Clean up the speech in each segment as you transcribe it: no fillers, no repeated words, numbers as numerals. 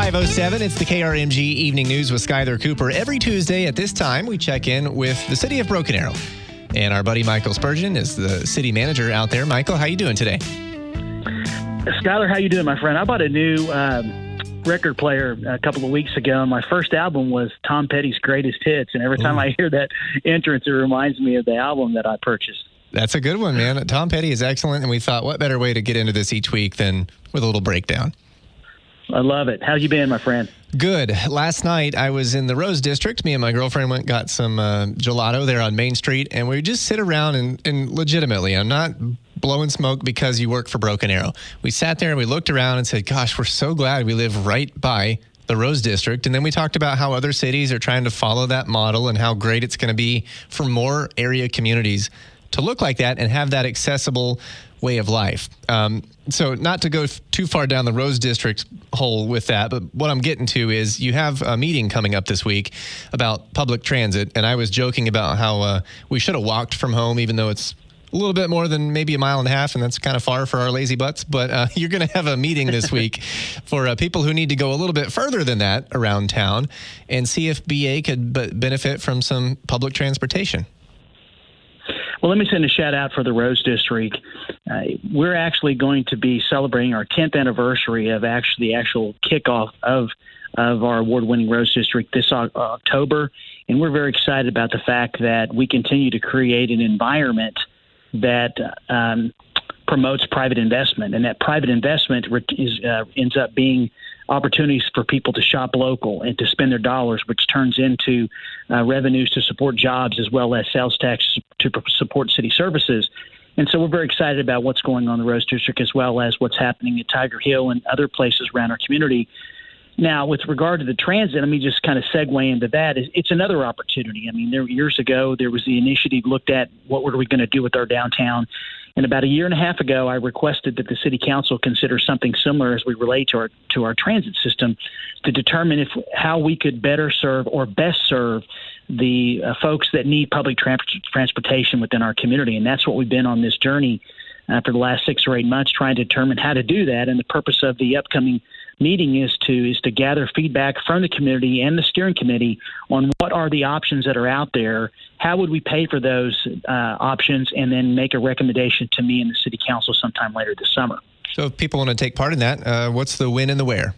5:07. It's the KRMG Evening News with Skyler Cooper. Every Tuesday at this time, we check in with the city of Broken Arrow. And our buddy Michael Spurgeon is the city manager out there. Michael, how you doing today? Skyler, how you doing, my friend? I bought a new record player a couple of weeks ago, and my first album was Tom Petty's Greatest Hits. And every time I hear that entrance, it reminds me of the album that I purchased. That's a good one, man. Tom Petty is excellent, and we thought, what better way to get into this each week than with a little breakdown? I love it. How you been, my friend? Good. Last night, I was in the Rose District. Me and my girlfriend got some gelato there on Main Street, and we just sit around and legitimately, I'm not blowing smoke because you work for Broken Arrow. We sat there and we looked around and said, gosh, we're so glad we live right by the Rose District. And then we talked about how other cities are trying to follow that model and how great it's going to be for more area communities to look like that and have that accessible way of life. So not to go too far down the Rose District hole with that, but what I'm getting to is you have a meeting coming up this week about public transit, and I was joking about how we should have walked from home, even though it's a little bit more than maybe a mile and a half, and that's kind of far for our lazy butts. But you're going to have a meeting this week for people who need to go a little bit further than that around town and see if BA could benefit from some public transportation. Well, let me send a shout out for the Rose District. We're actually going to be celebrating our 10th anniversary of the actual kickoff of our award-winning Rose District this October. And we're very excited about the fact that we continue to create an environment that promotes private investment. And that private investment ends up being opportunities for people to shop local and to spend their dollars, which turns into revenues to support jobs as well as sales tax to support city services. And so we're very excited about what's going on in the Rose District as well as what's happening at Tiger Hill and other places around our community. Now, with regard to the transit, let me just kind of segue into that. It's another opportunity. I mean, years ago, there was the initiative looked at what were we going to do with our downtown. And about a year and a half ago, I requested that the city council consider something similar as we relate to our transit system to determine how we could better serve or best serve the folks that need public transportation within our community. And that's what we've been on this journey for the last 6 or 8 months, trying to determine how to do that. And the purpose of the upcoming meeting is to gather feedback from the community and the steering committee on what are the options that are out there, how would we pay for those options, and then make a recommendation to me and the city council sometime later this summer. So if people want to take part in that, what's the when and the where?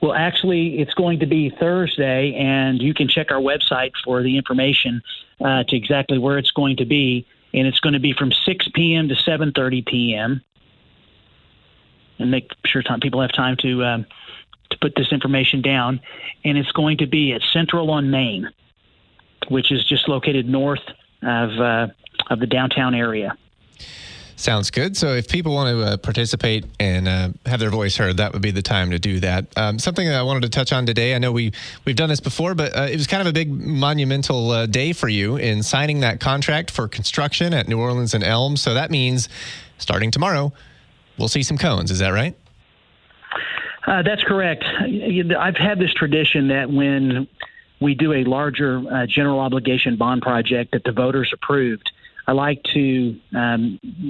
Well, actually, it's going to be Thursday, and you can check our website for the information to exactly where it's going to be. And it's going to be from 6 p.m. to 7:30 p.m. and make sure people have time to put this information down. And it's going to be at Central on Main, which is just located north of the downtown area. Sounds good. So if people want to participate and have their voice heard, that would be the time to do that. Something that I wanted to touch on today, I know we've done this before, but it was kind of a big monumental day for you in signing that contract for construction at New Orleans and Elm. So that means starting tomorrow, we'll see some cones. Is that right? That's correct. I've had this tradition that when we do a larger general obligation bond project that the voters approved, I like to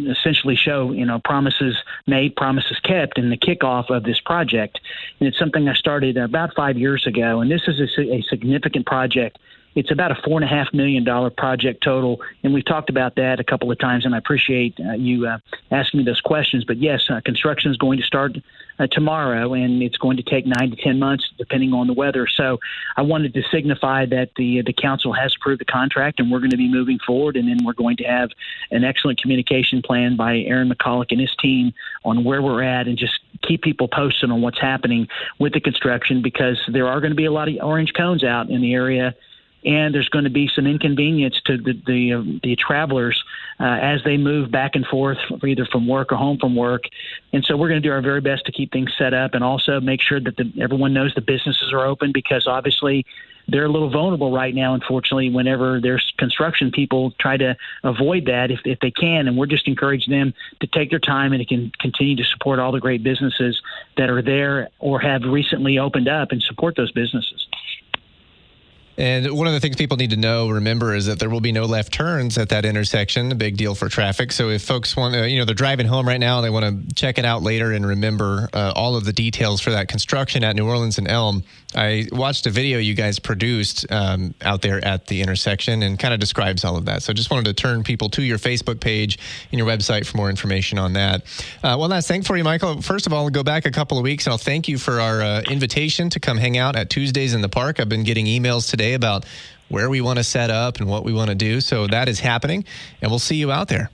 essentially show, promises made, promises kept in the kickoff of this project. And it's something I started about 5 years ago. And this is a significant project. It's about a $4.5 million project total. And we've talked about that a couple of times, and I appreciate you asking me those questions. But yes, construction is going to start tomorrow, and it's going to take 9 to 10 months, depending on the weather. So I wanted to signify that the council has approved the contract, and we're going to be moving forward. And then we're going to have an excellent communication plan by Aaron McCulloch and his team on where we're at, and just keep people posted on what's happening with the construction, because there are going to be a lot of orange cones out in the area. And there's going to be some inconvenience to the travelers as they move back and forth, either from work or home from work. And so we're going to do our very best to keep things set up, and also make sure that everyone knows the businesses are open, because obviously they're a little vulnerable right now, unfortunately, whenever there's construction. People try to avoid that if they can, and we're just encouraging them to take their time and can continue to support all the great businesses that are there or have recently opened up, and support those businesses. And one of the things people need to remember, is that there will be no left turns at that intersection, a big deal for traffic. So if folks want to, they're driving home right now and they want to check it out later and remember all of the details for that construction at New Orleans and Elm, I watched a video you guys produced out there at the intersection and kind of describes all of that. So just wanted to turn people to your Facebook page and your website for more information on that. One last thing for you, Michael. First of all, I'll go back a couple of weeks and I'll thank you for our invitation to come hang out at Tuesdays in the Park. I've been getting emails today about where we want to set up and what we want to do. So that is happening, and we'll see you out there.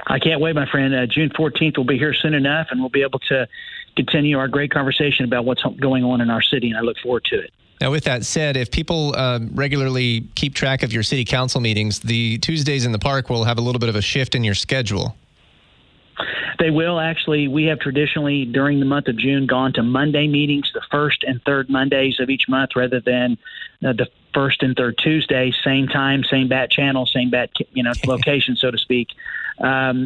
I can't wait, my friend. June 14th will be here soon enough, and we'll be able to continue our great conversation about what's going on in our city, and I look forward to it. Now, with that said, if people regularly keep track of your city council meetings, the Tuesdays in the Park will have a little bit of a shift in your schedule. They will. Actually, we have traditionally during the month of June gone to Monday meetings, the first and third Mondays of each month, rather than the first and third Tuesdays, same time, same bat channel, same bat location, so to speak.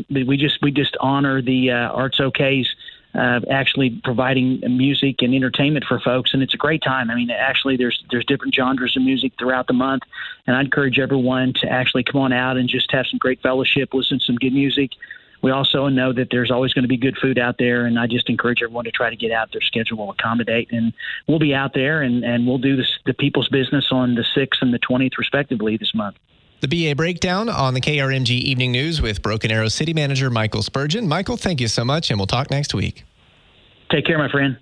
We just honor the Arts OK's actually providing music and entertainment for folks, and it's a great time. I mean, actually, there's different genres of music throughout the month, and I encourage everyone to actually come on out and just have some great fellowship, listen to some good music. We also know that there's always going to be good food out there, and I just encourage everyone to try to get out. Their schedule will accommodate, and we'll be out there, and we'll do the people's business on the 6th and the 20th, respectively, this month. The BA Breakdown on the KRMG Evening News with Broken Arrow City Manager Michael Spurgeon. Michael, thank you so much, and we'll talk next week. Take care, my friend.